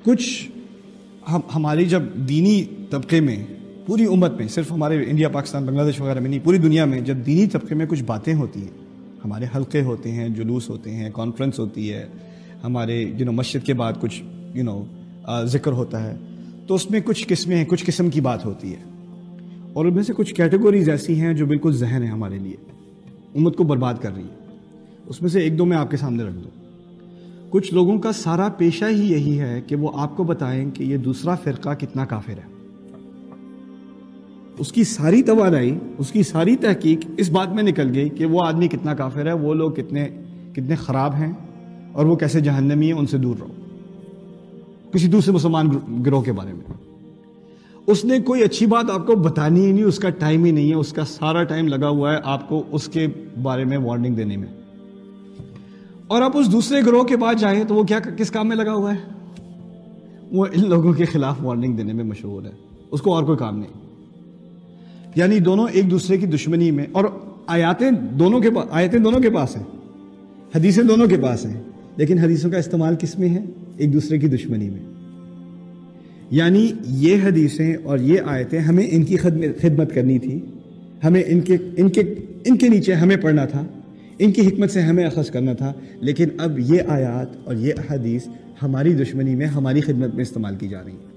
کچھ ہماری جب دینی طبقے میں پوری امت میں، صرف ہمارے انڈیا پاکستان بنگلہ دیش وغیرہ میں نہیں، پوری دنیا میں جب دینی طبقے میں کچھ باتیں ہوتی ہیں، ہمارے حلقے ہوتے ہیں، جلوس ہوتے ہیں، کانفرنس ہوتی ہے، ہمارے مسجد کے بعد کچھ ذکر ہوتا ہے، تو اس میں کچھ قسمیں ہیں، کچھ قسم کی بات ہوتی ہے، اور ان میں سے کچھ کیٹیگوریز ایسی ہیں جو بالکل ذہن ہے ہمارے لیے، امت کو برباد کر رہی ہے۔ اس میں سے ایک دو میں آپ کے سامنے رکھ دوں۔ کچھ لوگوں کا سارا پیشہ ہی یہی ہے کہ وہ آپ کو بتائیں کہ یہ دوسرا فرقہ کتنا کافر ہے۔ اس کی ساری توانائی، اس کی ساری تحقیق اس بات میں نکل گئی کہ وہ آدمی کتنا کافر ہے، وہ لوگ کتنے خراب ہیں، اور وہ کیسے جہنمی ہیں، ان سے دور رہو۔ کسی دوسرے مسلمان گروہ کے بارے میں اس نے کوئی اچھی بات آپ کو بتانی ہی نہیں، اس کا ٹائم ہی نہیں ہے، اس کا سارا ٹائم لگا ہوا ہے آپ کو اس کے بارے میں وارننگ دینے میں۔ اور آپ اس دوسرے گروہ کے پاس جائیں تو وہ کس کام میں لگا ہوا ہے؟ وہ ان لوگوں کے خلاف وارننگ دینے میں مشہور ہے، اس کو اور کوئی کام نہیں۔ یعنی دونوں ایک دوسرے کی دشمنی میں، اور آیتیں دونوں کے پاس ہیں، حدیثیں دونوں کے پاس ہیں، لیکن حدیثوں کا استعمال کس میں ہے؟ ایک دوسرے کی دشمنی میں۔ یعنی یہ حدیثیں اور یہ آیتیں ہمیں ان کی خدمت کرنی تھی، ہمیں ان کے نیچے ہمیں پڑھنا تھا، ان کی حکمت سے ہمیں اخذ کرنا تھا، لیکن اب یہ آیات اور یہ حدیث ہماری دشمنی میں، ہماری خدمت میں استعمال کی جا رہی ہیں۔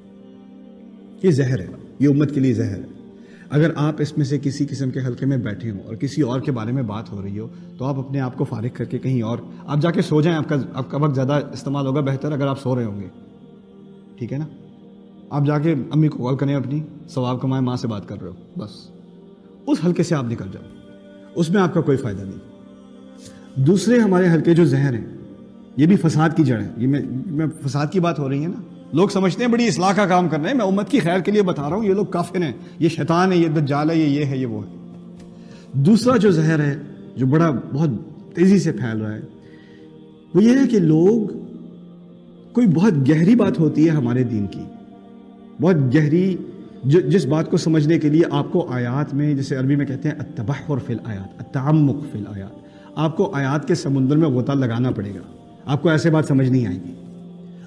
یہ زہر ہے، یہ امت کے لیے زہر ہے۔ اگر آپ اس میں سے کسی قسم کے حلقے میں بیٹھے ہوں اور کسی اور کے بارے میں بات ہو رہی ہو تو آپ اپنے آپ کو فارغ کر کے کہیں اور آپ جا کے سو جائیں، آپ کا وقت زیادہ استعمال ہوگا، بہتر اگر آپ سو رہے ہوں گے، ٹھیک ہے نا؟ آپ جا کے امی کو کال کریں، اپنی ثواب کمائیں، ماں سے بات کر رہے ہو، بس اس حلقے سے آپ نکل جاؤ، اس میں آپ کا کوئی فائدہ نہیں۔ دوسرے ہمارے حلقے جو زہر ہیں، یہ بھی فساد کی جڑ ہے۔ یہ میں فساد کی بات ہو رہی ہے نا، لوگ سمجھتے ہیں بڑی اصلاح کا کام کر رہے ہیں، میں امت کی خیر کے لیے بتا رہا ہوں، یہ لوگ کافر ہیں، یہ شیطان ہے، یہ دجال ہے، یہ ہے، یہ وہ ہے۔ دوسرا جو زہر ہے جو بہت تیزی سے پھیل رہا ہے، وہ یہ ہے کہ لوگ، کوئی بہت گہری بات ہوتی ہے ہمارے دین کی، بہت گہری، جس بات کو سمجھنے کے لیے آپ کو آیات میں، جسے عربی میں کہتے ہیں التبحر فی الآیات، التعمق فی الآیات، آپ کو آیات کے سمندر میں غوطہ لگانا پڑے گا، آپ کو ایسے بات سمجھ نہیں آئے گی۔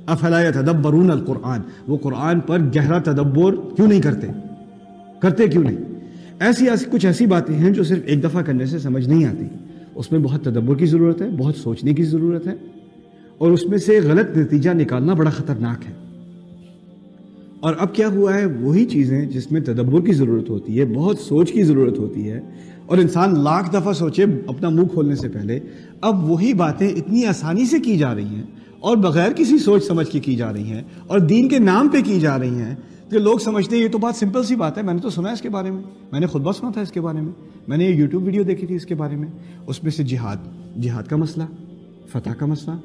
افلا یتدبرون القرآن، وہ قرآن پر گہرا تدبر کیوں نہیں کرتے کیوں نہیں؟ کچھ ایسی باتیں ہیں جو صرف ایک دفعہ کرنے سے سمجھ نہیں آتی، اس میں بہت تدبر کی ضرورت ہے، بہت سوچنے کی ضرورت ہے، اور اس میں سے غلط نتیجہ نکالنا بڑا خطرناک ہے۔ اور اب کیا ہوا ہے، وہی چیزیں جس میں تدبر کی ضرورت ہوتی ہے، بہت سوچ کی ضرورت ہوتی ہے، اور انسان لاکھ دفعہ سوچے اپنا منہ کھولنے سے پہلے، اب وہی باتیں اتنی آسانی سے کی جا رہی ہیں اور بغیر کسی سوچ سمجھ کی جا رہی ہیں، اور دین کے نام پہ کی جا رہی ہیں، کہ لوگ سمجھتے ہیں یہ تو بات سمپل سی بات ہے، میں نے تو سنا ہے اس کے بارے میں نے خطبہ سنا تھا اس کے بارے میں نے یہ یوٹیوب ویڈیو دیکھی تھی اس کے بارے میں، اس میں سے جہاد کا مسئلہ، فتح کا مسئلہ،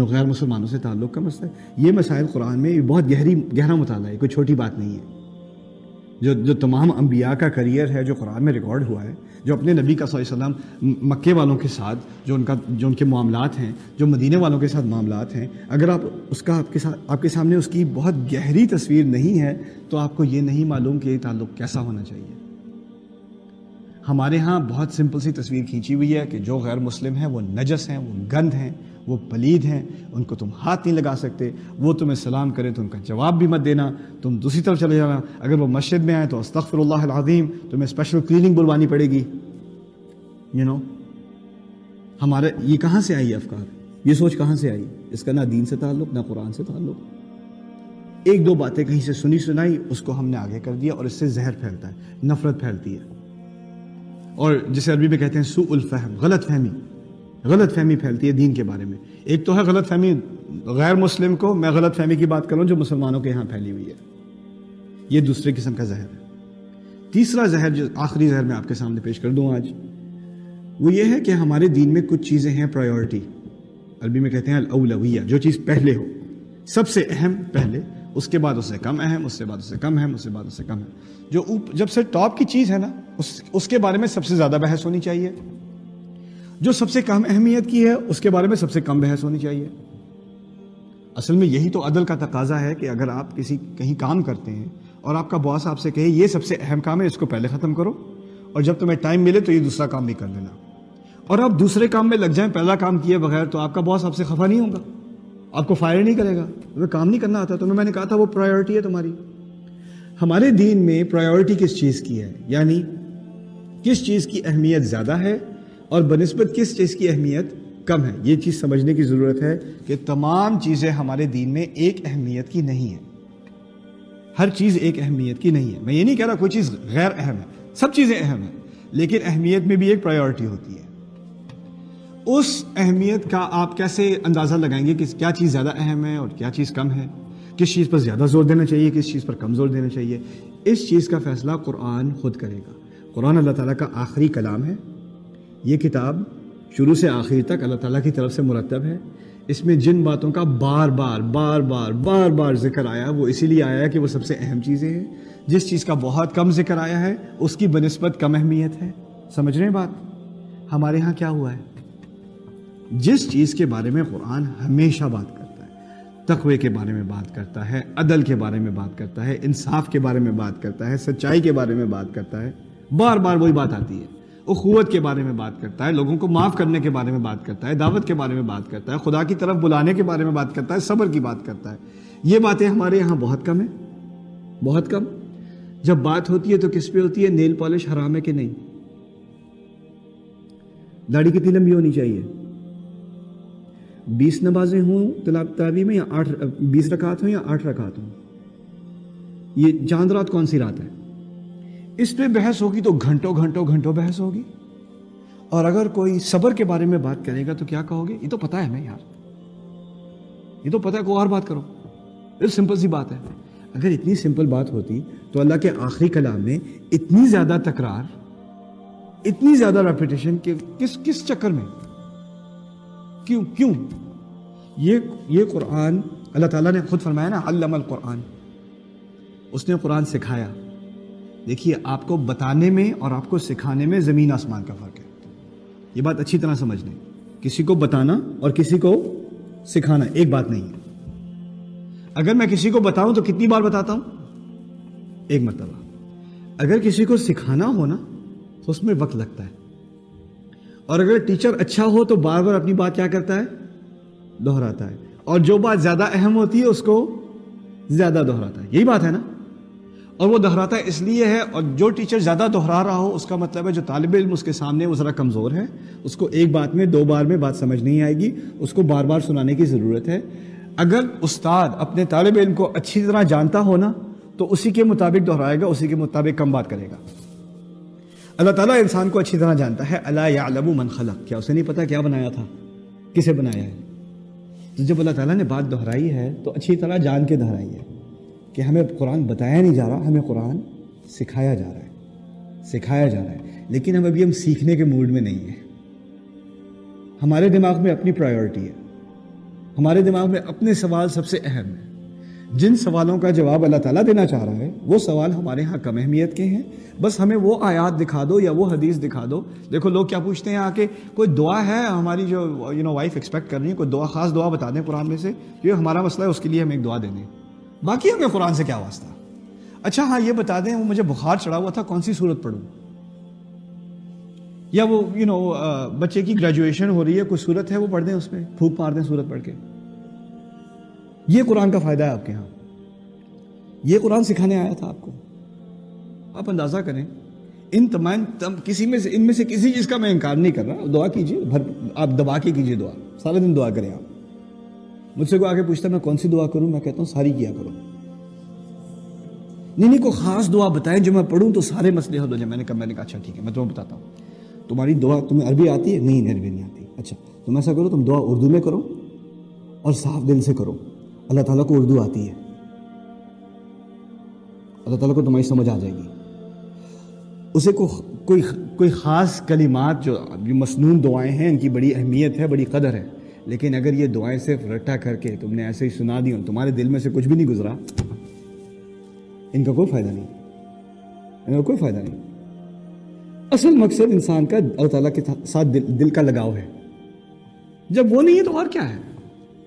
غیر مسلمانوں سے تعلق کا مسئلہ، یہ مسائل قرآن میں بہت گہرا مطالعہ ہے، کوئی چھوٹی بات نہیں ہے۔ جو تمام انبیاء کا کریئر ہے جو قرآن میں ریکارڈ ہوا ہے، جو اپنے نبی کا صلی اللہ علیہ وسلم مکے والوں کے ساتھ جو ان کے معاملات ہیں، جو مدینے والوں کے ساتھ معاملات ہیں، اگر آپ کے سامنے اس کی بہت گہری تصویر نہیں ہے تو آپ کو یہ نہیں معلوم کہ یہ تعلق کیسا ہونا چاہیے۔ ہمارے ہاں بہت سمپل سی تصویر کھینچی ہوئی ہے کہ جو غیر مسلم ہیں وہ نجس ہیں، وہ گند ہیں، وہ پلید ہیں، ان کو تم ہاتھ نہیں لگا سکتے، وہ تمہیں سلام کریں تو ان کا جواب بھی مت دینا، تم دوسری طرف چلے جانا، اگر وہ مسجد میں آئے تو استغفر اللہ العظیم، تمہیں اسپیشل کلیننگ بلوانی پڑے گی۔ ہمارے یہ کہاں سے آئی افکار، یہ سوچ کہاں سے آئی؟ اس کا نہ دین سے تعلق، نہ قرآن سے تعلق۔ ایک دو باتیں کہیں سے سنائی، اس کو ہم نے آگے کر دیا، اور اس سے زہر پھیلتا ہے، نفرت پھیلتی ہے، اور جسے عربی میں کہتے ہیں سوء الفہم، غلط فہمی پھیلتی ہے دین کے بارے میں۔ ایک تو ہے غلط فہمی غیر مسلم کو، میں غلط فہمی کی بات کروں جو مسلمانوں کے ہاں پھیلی ہوئی ہے، یہ دوسرے قسم کا زہر ہے۔ تیسرا زہر، جو آخری زہر میں آپ کے سامنے پیش کر دوں آج، وہ یہ ہے کہ ہمارے دین میں کچھ چیزیں ہیں پرائیورٹی، عربی میں کہتے ہیں الاولویہ، جو چیز پہلے ہو، سب سے اہم پہلے، اس کے بعد اس سے کم اہم، اس سے بعد اس سے کم اہم، اس سے بعد اس سے کم اہم۔ جب سے ٹاپ کی چیز ہے نا، اس کے بارے میں سب سے زیادہ بحث ہونی چاہیے، جو سب سے کم اہمیت کی ہے اس کے بارے میں سب سے کم بحث ہونی چاہیے۔ اصل میں یہی تو عدل کا تقاضا ہے کہ اگر آپ کہیں کام کرتے ہیں اور آپ کا باس آپ سے کہے یہ سب سے اہم کام ہے، اس کو پہلے ختم کرو، اور جب تمہیں ٹائم ملے تو یہ دوسرا کام بھی کر لینا، اور آپ دوسرے کام میں لگ جائیں پہلا کام کیے بغیر، تو آپ کا باس آپ سے خفا نہیں ہوگا، آپ کو فائر نہیں کرے گا، تمہیں کام نہیں کرنا آتا، تمہیں میں نے کہا تھا وہ پرائیورٹی ہے تمہاری۔ ہمارے دین میں پرائیورٹی کس چیز کی ہے، یعنی کس چیز کی اہمیت زیادہ ہے اور بنسبت کس چیز کی اہمیت کم ہے، یہ چیز سمجھنے کی ضرورت ہے کہ تمام چیزیں ہمارے دین میں ایک اہمیت کی نہیں ہے، ہر چیز ایک اہمیت کی نہیں ہے۔ میں یہ نہیں کہہ رہا کوئی چیز غیر اہم ہے، سب چیزیں اہم ہیں، لیکن اہمیت میں بھی ایک پرائیورٹی ہوتی ہے۔ اس اہمیت کا آپ کیسے اندازہ لگائیں گے کہ کیا چیز زیادہ اہم ہے اور کیا چیز کم ہے، کس چیز پر زیادہ زور دینا چاہیے، کس چیز پر کم زور دینا چاہیے؟ اس چیز کا فیصلہ قرآن خود کرے گا۔ قرآن اللہ تعالیٰ کا آخری کلام ہے، یہ کتاب شروع سے آخر تک اللہ تعالیٰ کی طرف سے مرتب ہے۔ اس میں جن باتوں کا بار بار ذکر آیا وہ اسی لیے آیا ہے کہ وہ سب سے اہم چیزیں ہیں۔ جس چیز کا بہت کم ذکر آیا ہے اس کی بنسبت کم اہمیت ہے۔ سمجھ رہے ہیں بات؟ ہمارے ہاں کیا ہوا ہے، جس چیز کے بارے میں قرآن ہمیشہ بات کرتا ہے، تقوی کے بارے میں بات کرتا ہے، عدل کے بارے میں بات کرتا ہے، انصاف کے بارے میں بات کرتا ہے، سچائی کے بارے میں بات کرتا ہے، بار بار وہی بات آتی ہے۔ اخوت کے بارے میں بات کرتا ہے، لوگوں کو معاف کرنے کے بارے میں بات کرتا ہے، دعوت کے بارے میں بات کرتا ہے، خدا کی طرف بلانے کے بارے میں بات کرتا ہے، صبر کی بات کرتا ہے۔ یہ باتیں ہمارے یہاں بہت کم ہیں، بہت کم۔ جب بات ہوتی ہے تو کس پہ ہوتی ہے؟ نیل پالش حرام ہے کہ نہیں، داڑھی کتنی لمبی ہونی چاہیے، 20 نمازیں ہوں تراویح میں یا 20 رکعات ہوں یا 8 رکعات ہوں، یہ چاند رات کون سی رات ہے؟ اس پہ بحث ہوگی تو گھنٹوں بحث ہوگی۔ اور اگر کوئی صبر کے بارے میں بات کرے گا تو کیا کہو گے؟ یہ تو پتہ ہے ہمیں یار، یہ تو پتہ ہے، کوئی اور بات کرو۔ یہ سمپل سی بات ہے۔ اگر اتنی سمپل بات ہوتی تو اللہ کے آخری کلام میں اتنی زیادہ تکرار، اتنی زیادہ ریپیٹیشن کہ کس چکر میں، کیوں؟ یہ قرآن اللہ تعالیٰ نے خود فرمایا نا، علم القرآن، اس نے قرآن سکھایا۔ دیکھیے، آپ کو بتانے میں اور آپ کو سکھانے میں زمین آسمان کا فرق ہے، یہ بات اچھی طرح سمجھ لیں۔ کسی کو بتانا اور کسی کو سکھانا ایک بات نہیں ہے۔ اگر میں کسی کو بتاؤں تو کتنی بار بتاتا ہوں؟ ایک مرتبہ۔ اگر کسی کو سکھانا ہو نا تو اس میں وقت لگتا ہے، اور اگر ٹیچر اچھا ہو تو بار بار اپنی بات کیا کرتا ہے؟ دہراتا ہے، اور جو بات زیادہ اہم ہوتی ہے اس کو زیادہ دہراتا ہے۔ یہی بات ہے نا؟ اور وہ دہراتا اس لیے ہے، اور جو ٹیچر زیادہ دہرا رہا ہو اس کا مطلب ہے جو طالب علم اس کے سامنے وہ ذرا کمزور ہے، اس کو ایک بات میں 2 بار میں بات سمجھ نہیں آئے گی، اس کو بار بار سنانے کی ضرورت ہے۔ اگر استاد اپنے طالب علم کو اچھی طرح جانتا ہو نا تو اسی کے مطابق دہرائے گا، اسی کے مطابق کم بات کرے گا۔ اللہ تعالیٰ انسان کو اچھی طرح جانتا ہے۔ الا یعلم من خلق، کیا اسے نہیں پتا کیا بنایا تھا، کسے بنایا ہے؟ تو جب اللہ تعالیٰ نے بات دہرائی ہے تو اچھی طرح جان کے دہرائی ہے کہ ہمیں قرآن بتایا نہیں جا رہا، ہمیں قرآن سکھایا جا رہا ہے، لیکن ہم سیکھنے کے موڈ میں نہیں ہیں۔ ہمارے دماغ میں اپنی پرائیورٹی ہے، ہمارے دماغ میں اپنے سوال سب سے اہم ہیں۔ جن سوالوں کا جواب اللہ تعالیٰ دینا چاہ رہا ہے وہ سوال ہمارے ہاں کم اہمیت کے ہیں، بس ہمیں وہ آیات دکھا دو یا وہ حدیث دکھا دو۔ دیکھو لوگ کیا پوچھتے ہیں آ کے، کوئی دعا ہے ہماری جو وائف ایکسپیکٹ کر رہی ہے، کوئی دعا، خاص دعا بتا دیں قرآن میں سے، یہ ہمارا مسئلہ ہے اس کے لیے ہم ایک دعا دے دیں، باقی ہمیں قرآن سے کیا واسطہ۔ اچھا ہاں یہ بتا دیں، وہ مجھے بخار چڑھا ہوا تھا، کون سی سورت پڑھوں؟ یا وہ بچے کی گریجویشن ہو رہی ہے، کوئی سورت ہے وہ پڑھ دیں، اس میں پھونک مار دیں سورت پڑھ کے۔ یہ قرآن کا فائدہ ہے آپ کے ہاں، یہ قرآن سکھانے آیا تھا آپ کو۔ آپ اندازہ کریں، ان میں سے کسی چیز کا میں انکار نہیں کر رہا۔ دعا کیجئے، آپ دبا کے کیجئے دعا، سارے دن دعا کریں آپ۔ مجھ سے کوئی آگے پوچھتا ہے میں کون سی دعا کروں، میں کہتا ہوں ساری کیا کرو۔ نہیں کوئی خاص دعا بتائیں جو میں پڑھوں تو سارے مسئلے حل ہو جائیں۔ میں نے کہا اچھا ٹھیک ہے، میں تمہیں بتاتا ہوں۔ تمہاری دعا، تمہیں عربی آتی ہے؟ نہیں عربی نہیں آتی۔ اچھا تم ایسا کرو، تم دعا اردو میں کرو اور صاف دل سے کرو، اللہ تعالیٰ کو اردو آتی ہے، اللہ تعالیٰ کو تمہاری سمجھ آ جائے گی۔ اسے کوئی خاص کلمات جو مسنون دعائیں ہیں، ان کی بڑی اہمیت ہے، بڑی قدر ہے، لیکن اگر یہ دعائیں صرف رٹا کر کے تم نے ایسے ہی سنا دی اور تمہارے دل میں سے کچھ بھی نہیں گزرا، ان کا کوئی فائدہ نہیں، ان کا کوئی فائدہ نہیں۔ اصل مقصد انسان کا اللہ تعالیٰ کے ساتھ دل کا لگاؤ ہے، جب وہ نہیں ہے تو اور کیا ہے؟